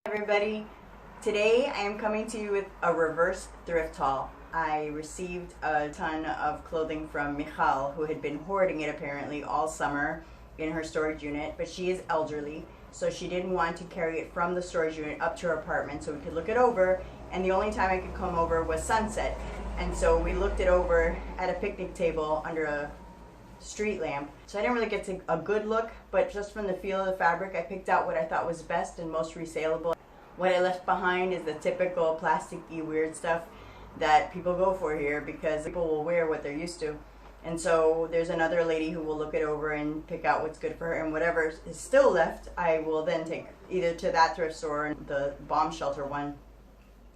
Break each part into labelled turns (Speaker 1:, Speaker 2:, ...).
Speaker 1: Everybody, today I am coming to you with a reverse thrift haul. I received a ton of clothing from Michal, who had been hoarding it apparently all summer in her storage unit, but she is elderly, so she didn't want to carry it from the storage unit up to her apartment so we could look it over, and the only time I could come over was sunset. And so we looked it over at a picnic table under a street lamp. So I didn't really get a good look, but just from the feel of the fabric, I picked out what I thought was best and most resaleable. What I left behind is the typical plasticky weird stuff that people go for here because people will wear what they're used to. And so there's another lady who will look it over and pick out what's good for her, and whatever is still left, I will then take either to that thrift store, the bomb shelter one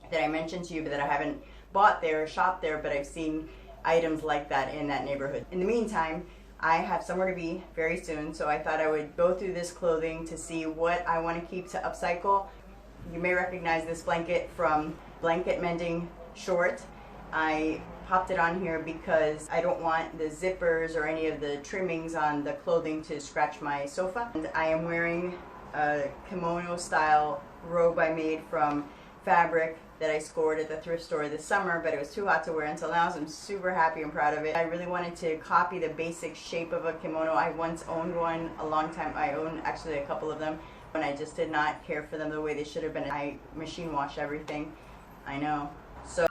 Speaker 1: that I mentioned to you, but that I haven't bought there or shopped there, but I've seen items like that in that neighborhood. In the meantime, I have somewhere to be very soon, so I thought I would go through this clothing to see what I want to keep to upcycle. You may recognize this blanket from Blanket Mending Short. I popped it on here because I don't want the zippers or any of the trimmings on the clothing to scratch my sofa. And I am wearing a kimono style robe I made from fabric that I scored at the thrift store this summer, but it was too hot to wear until now, so I'm super happy and proud of it. I really wanted to copy the basic shape of a kimono. I once owned one a long time. I own actually a couple of them, and I just did not care for them the way they should have been. I machine wash everything. I know. So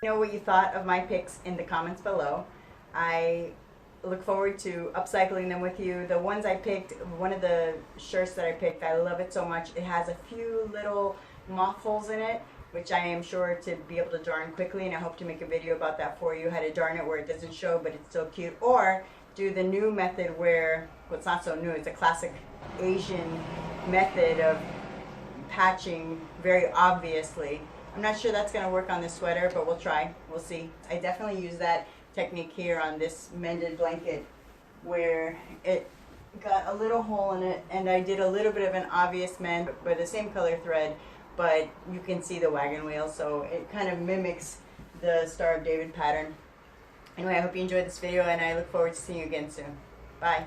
Speaker 1: know what you thought of my picks in the comments below. I look forward to upcycling them with you. The ones I picked, one of the shirts that I picked, I love it so much. It has a few little moth holes in it, which I am sure to be able to darn quickly, and I hope to make a video about that for you, how to darn it where it doesn't show but it's still cute, or do the new method where, well, it's not so new, it's a classic Asian method of patching very obviously. I'm not sure that's going to work on this sweater, but we'll try. We'll see. I definitely use that technique here on this mended blanket where it got a little hole in it, and I did a little bit of an obvious mend with the same color thread, but you can see the wagon wheel, so it kind of mimics the Star of David pattern. Anyway, I hope you enjoyed this video, and I look forward to seeing you again soon. Bye.